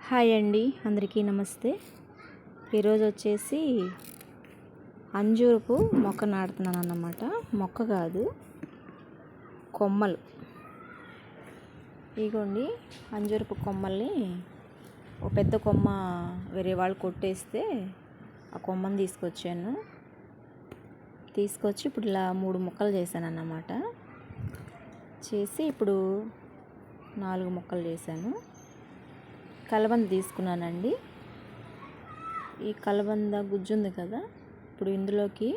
Hi అండి, అందరికీ నమస్తే. ఈరోజు వచ్చేసి అంజూరపు మొక్క నాటుతున్నాను అన్నమాట. మొక్క కాదు, కొమ్మలు. ఇగోండి, అంజూరపు కొమ్మల్ని ఒక పెద్ద కొమ్మ వేరే వాళ్ళు కొట్టేస్తే ఆ కొమ్మని తీసుకొచ్చి ఇప్పుడు ఇలా 3 ముక్కలు చేశాను అన్నమాట. చేసి ఇప్పుడు 4 ముక్కలు చేశాను. కలబంద తీసుకున్నానండి. ఈ కలబంద గుజ్జు ఉంది కదా, ఇప్పుడు ఇందులోకి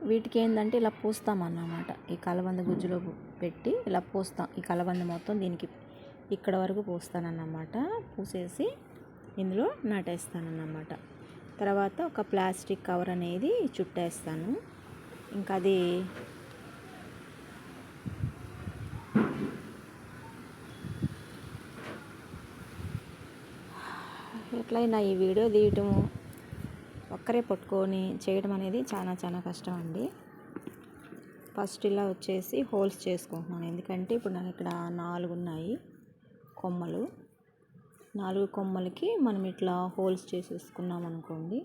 వీటికి ఏంటంటే ఇలా పూస్తామన్నమాట. ఈ కలబంద గుజ్జులో పెట్టి ఇలా పూస్తాం. ఈ కలబంద మొత్తం దీనికి ఇక్కడ వరకు పూస్తానన్నమాట. పూసేసి ఇందులో నాటేస్తానన్నమాట. తర్వాత ఒక ప్లాస్టిక్ కవర్ అనేది చుట్టేస్తాను. ఇంకా అది ఎట్లయినా ఈ వీడియో తీయటము ఒక్కరే పట్టుకొని చేయడం అనేది చాలా కష్టం అండి. ఫస్ట్ ఇలా వచ్చేసి హోల్స్ చేసుకుంటున్నాను. ఎందుకంటే ఇప్పుడు నాకు ఇక్కడ 4 ఉన్నాయి కొమ్మలు. 4 కొమ్మలకి మనం ఇట్లా హోల్స్ చేసేసుకున్నాం అనుకోండి.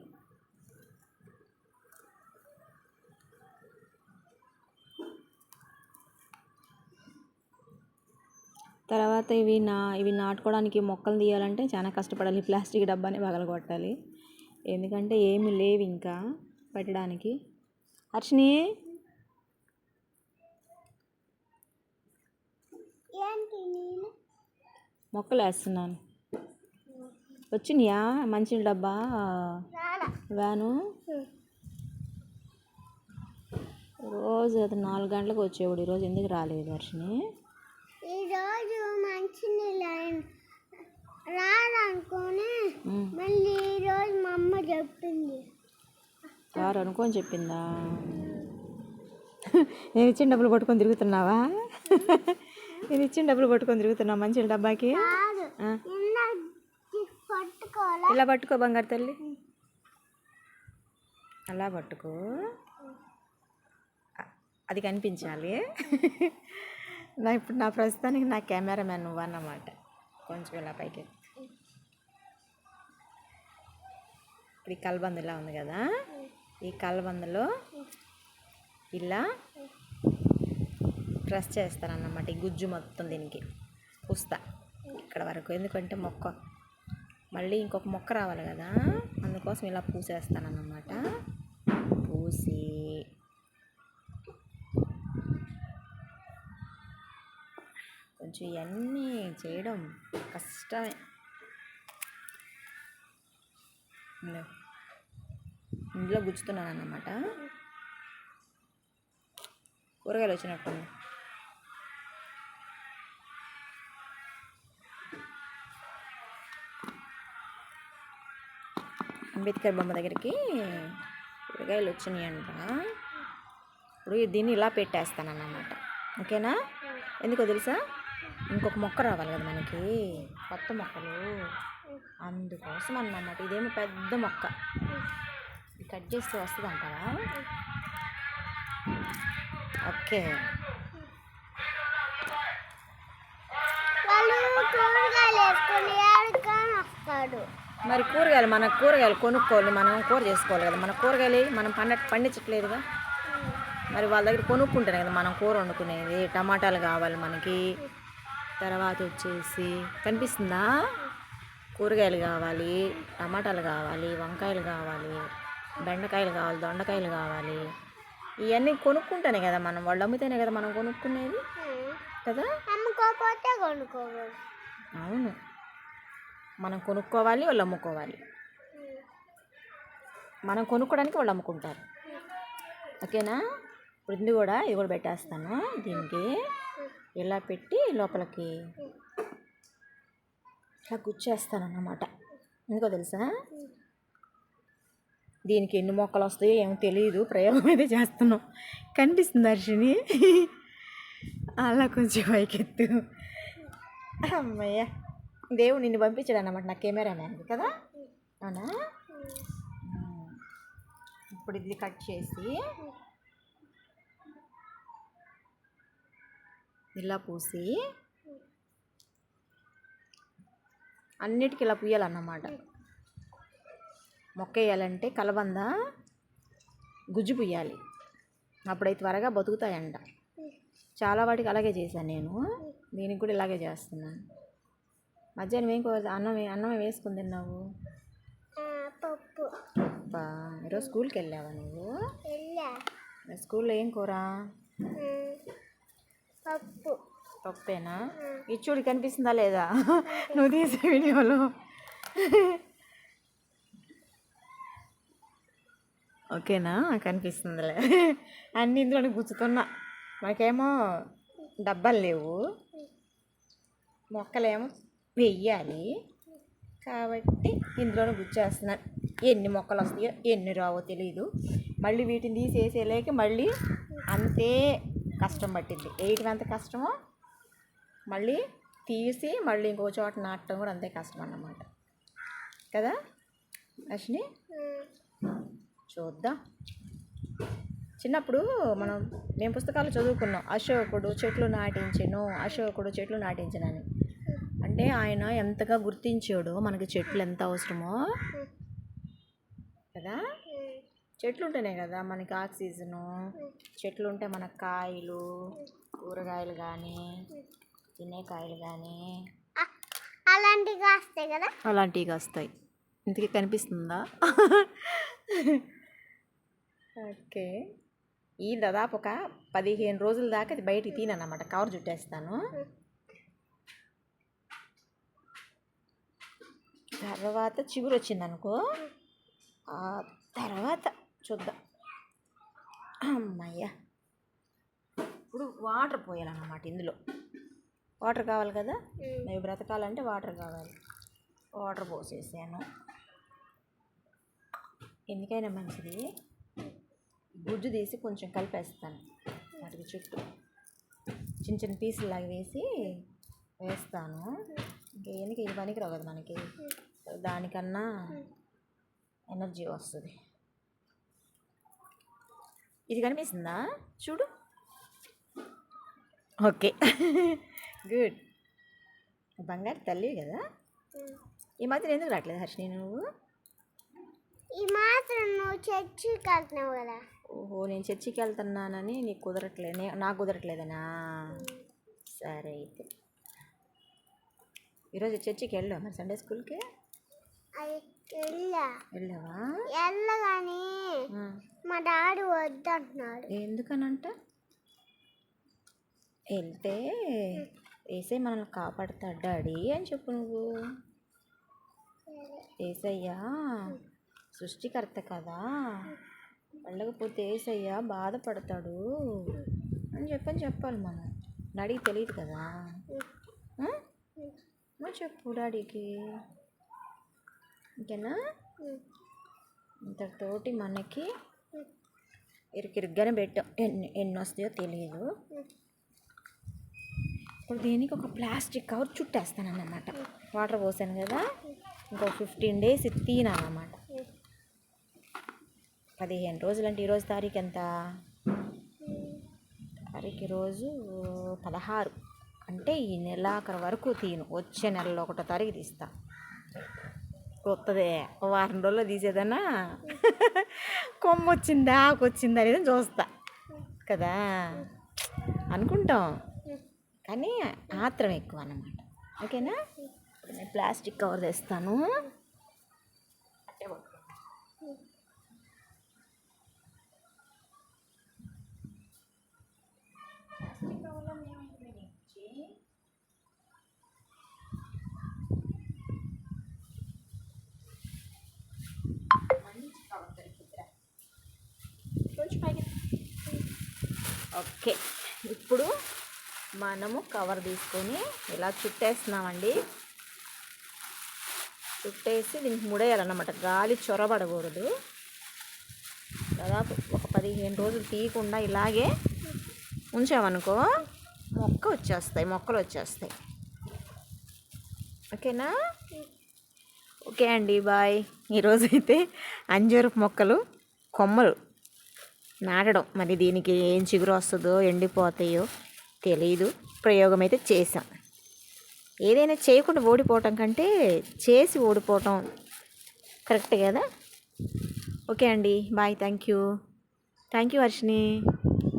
తర్వాత ఇవి నాటుకోవడానికి మొక్కలు తీయాలంటే చాలా కష్టపడాలి. ప్లాస్టిక్ డబ్బాని పగలగొట్టాలి, ఎందుకంటే ఏమి లేవు ఇంకా పెట్టడానికి. హర్షిని, మొక్కలు వేస్తున్నాను. వచ్చినాయా మంచి డబ్బా వ్యాను? రోజు అది 4 గంటలకు వచ్చేవాడు. ఈరోజు ఎందుకు రాలేదు హర్షిని? ఈరోజు మంచి రాదనుకోని మళ్ళీ ఈరోజు మా అమ్మ చెప్పింది. రారు అనుకోని చెప్పిందా? నేను ఇచ్చిన డబ్బులు పట్టుకొని తిరుగుతున్నావా? నేను ఇచ్చిన డబ్బులు పట్టుకొని తిరుగుతున్నావు మంచి డబ్బాకి? ఇలా పట్టుకో బంగారు తల్లి, అలా పట్టుకో, అది కనిపించాలి. ఇప్పుడు నా ప్రస్తుతానికి నా కెమెరామ్యాన్ నువ్వు అన్నమాట. కొంచెం ఇలా పైకి ఇప్పుడు ఈ కలబంద ఇలా ఉంది కదా, ఈ కలబందలో ఇలా ప్రెస్ చేస్తానన్నమాట. ఈ గుజ్జు మొత్తం దీనికి పూస్తా ఇక్కడ వరకు. ఎందుకంటే మొక్క మళ్ళీ ఇంకొక మొక్క రావాలి కదా, అందుకోసం ఇలా పూసేస్తానన్నమాట. పూసి కొంచెం ఇవన్నీ చేయడం కష్టమే. ఇందులో గుచ్చుతున్నాను అన్నమాట. కూరగాయలు వచ్చినట్టు అంబేద్కర్ బొమ్మ దగ్గరికి కూరగాయలు వచ్చినాయంట. ఇప్పుడు దీన్ని ఇలా పెట్టేస్తానన్నమాట. ఓకేనా? ఎందుకో తెలుసా, ఇంకొక మొక్క రావాలి కదా మనకి, కొత్త మొక్కలు, అందుకోసం అన్నమాట. ఇదేమో పెద్ద మొక్క, కట్ చేస్తే వస్తుంది అంటారా? ఓకే. మరి కూరగాయలు మన కూరగాయలు కొనుక్కోవాలి, మనం కూర చేసుకోవాలి కదా. మన కూరగాయలు మనం పండించట్లేదుగా, మరి వాళ్ళ దగ్గర కొనుక్కుంటేనే కదా మనం కూర వండుకునేది. టమాటాలు కావాలి మనకి, తర్వాత వచ్చేసి కనిపిస్తుందా, కూరగాయలు కావాలి, టమాటాలు కావాలి, వంకాయలు కావాలి, బెండకాయలు కావాలి, దొండకాయలు కావాలి. ఇవన్నీ కొనుక్కుంటేనే కదా మనం, వాళ్ళు అమ్మితేనే కదా మనం కొనుక్కునేది కదా. అమ్ముకోకపోతే కొనుక్కోవాలి. అవును, మనం కొనుక్కోవాలి, వాళ్ళు అమ్ముకోవాలి. మనం కొనుక్కోవడానికి వాళ్ళు అమ్ముకుంటారు. ఓకేనా? ఇప్పుడు ఇది కూడా పెట్టేస్తాను. దీనికి ఇలా పెట్టి లోపలికి ఇలా గుచ్చేస్తాను అన్నమాట. ఎందుకో తెలుసా, దీనికి ఎన్ని మొక్కలు వస్తాయో ఏమో తెలియదు, ప్రయోగం అయితే చేస్తున్నాం. కనిపిస్తుంది హర్షిని? అలా కొంచెం పైకెత్తు. అమ్మయ్య, దేవుడు నిన్ను పంపించాడు అన్నమాట నా కెమెరామ్యాన్ కదా. అవునా? ఇప్పుడు ఇది కట్ చేసి ఇలా పూసి అన్నిటికీ ఇలా పూయాలన్నమాట. మొక్క వేయాలంటే కలబంద గుజ్జు పుయ్యాలి, అప్పుడైతే త్వరగా బతుకుతాయంట. చాలా వాటికి అలాగే చేశాను నేను, దీనికి కూడా ఇలాగే చేస్తున్నాను. మధ్యాహ్నం ఏం కూర అన్నం వేసుకుని తిన్నావు? పప్పు. అబ్బా, ఈరోజు స్కూల్కి వెళ్ళావా నువ్వు? స్కూల్లో ఏం కూర? పప్పు. పప్పేనా? ఇచ్చుడి కనిపిస్తుందా లేదా నువ్వు తీసే వీడియోలో? ఓకేనా, కనిపిస్తుందిలే. అన్ని ఇందులోనే గుచ్చుతున్నా. మాకేమో డబ్బాలు లేవు, మొక్కలేమో వెయ్యాలి కాబట్టి ఇందులోనే గుచ్చేస్తున్నాను. ఎన్ని మొక్కలు వస్తాయో ఎన్ని రావో తెలియదు. మళ్ళీ వీటిని తీసేసేలేక మళ్ళీ అంతే కష్టం పట్టింది. వేయటం ఎంత కష్టమో మళ్ళీ తీసి మళ్ళీ ఇంకో చోట నాటడం కూడా అంతే కష్టం అన్నమాట కదా అశ్విని? చూద్దాం. చిన్నప్పుడు మేము పుస్తకాలు చదువుకున్నాం, అశోకుడు చెట్లు నాటించనని. అంటే ఆయన ఎంతగా గుర్తించాడో మనకి చెట్లు ఎంత అవసరమో కదా. చెట్లు ఉంటేనే కదా మనకి ఆక్సిజను, చెట్లు ఉంటే మనకు కాయలు, కూరగాయలు కానీ తినే కాయలు కానీ అలాంటివి కాస్తాయి. ఇంతకీ కనిపిస్తుందా? ఓకే, ఈ దాదాపు ఒక 15 రోజుల దాకా అది బయటికి తీనన్నమాట. కవర్ చుట్టేస్తాను. తర్వాత చిగురు వచ్చిందనుకో, ఆ తర్వాత చూద్దాం. అమ్మయ్య, ఇప్పుడు వాటర్ పోయాలన్నమాట. ఇందులో వాటర్ కావాలి కదా, అవి బ్రతకాలంటే వాటర్ కావాలి. వాటర్ పోసేసాను. ఎందుకైనా మంచిది గుజ్జు తీసి కొంచెం కలిపేస్తాను వాటికి చుట్టూ, చిన్న చిన్న పీసులాగా వేస్తాను. ఇంకేందుకు ఇది పనికిరావు కదా మనకి, దానికన్నా ఎనర్జీ వస్తుంది. ఇది కనిపిస్తుందా చూడు? Okay, good. బంగారు తల్లి కదా. ఈ మాత్రం ఎందుకు రావట్లేదు హర్షిని నువ్వు? ఈ మాత్రం నువ్వు చర్చికి వెళ్తున్నావు కదా. ఓహో, నేను చర్చికి వెళ్తున్నానని నీకు కుదరట్లేదు, నాకు కుదరట్లేదనా? సరే అయితే ఈరోజు చర్చికి వెళ్ళావా మరి? సండే స్కూల్కి వెళ్ళావా? వెళ్ళగాని మా డాడీ వద్దంటున్నాడు. ఎందుకనంట? వెళ్తే ఏసై మనల్ని కాపాడుతాడు డాడీ అని చెప్పు నువ్వు. ఏసయ్యా సృష్టికర్త కదా, వెళ్ళకపోతే ఏసయ్య బాధపడతాడు అని చెప్పాలి మనం. డాడీకి తెలియదు కదా. నువ్వు చెప్పు డాడీకి, ఓకేనా? ఇంతటితోటి మనకి ఇరుకిరుగ్గానే పెట్టాం. ఎన్ని వస్తాయో తెలియదు. ఇప్పుడు దీనికి ఒక ప్లాస్టిక్ కవర్ చుట్టేస్తాను అన్నమాట. వాటర్ పోసాను కదా, ఇంకో 15 days తీనాలన్నమాట. 15 రోజులు అంటే ఈరోజు తారీఖు ఎంత? తారీఖు ఈరోజు 16. అంటే ఈ నెలాఖరు వరకు తీను. వచ్చే నెలలో 1వ తారీఖు తీస్తా. కొత్తదే వారం రోజుల్లో తీసేదన్నా కొమ్మ వచ్చిందా ఆకు వచ్చిందా అనేది చూస్తా కదా అనుకుంటాం, కానీ ఆత్రం ఎక్కువ అన్నమాట. ఓకేనా? నేను ప్లాస్టిక్ కవర్ తెస్తాను. ఓకే, ఇప్పుడు మనము కవర్ తీసుకొని ఇలా చుట్టేస్తున్నామండి. చుట్టేసి దీనికి ముడేయాలన్నమాట, గాలి చొరబడకూడదు. దాదాపు ఒక 15 రోజులు తీయకుండా ఇలాగే ఉంచామనుకో మొక్కలు వచ్చేస్తాయి. ఓకేనా? ఓకే అండి, బాయ్. ఈరోజైతే అంజూరపు మొక్కలు కొమ్మలు నాటడం, మరి దీనికి ఏం చిగురు వస్తుందో ఎండిపోతాయో తెలీదు. ప్రయోగం అయితే చేసాం. ఏదైనా చేయకుండా ఓడిపోవటం కంటే చేసి ఓడిపోవటం కరెక్ట్ కదా. ఓకే అండి, బాయ్. Thank you Varshini.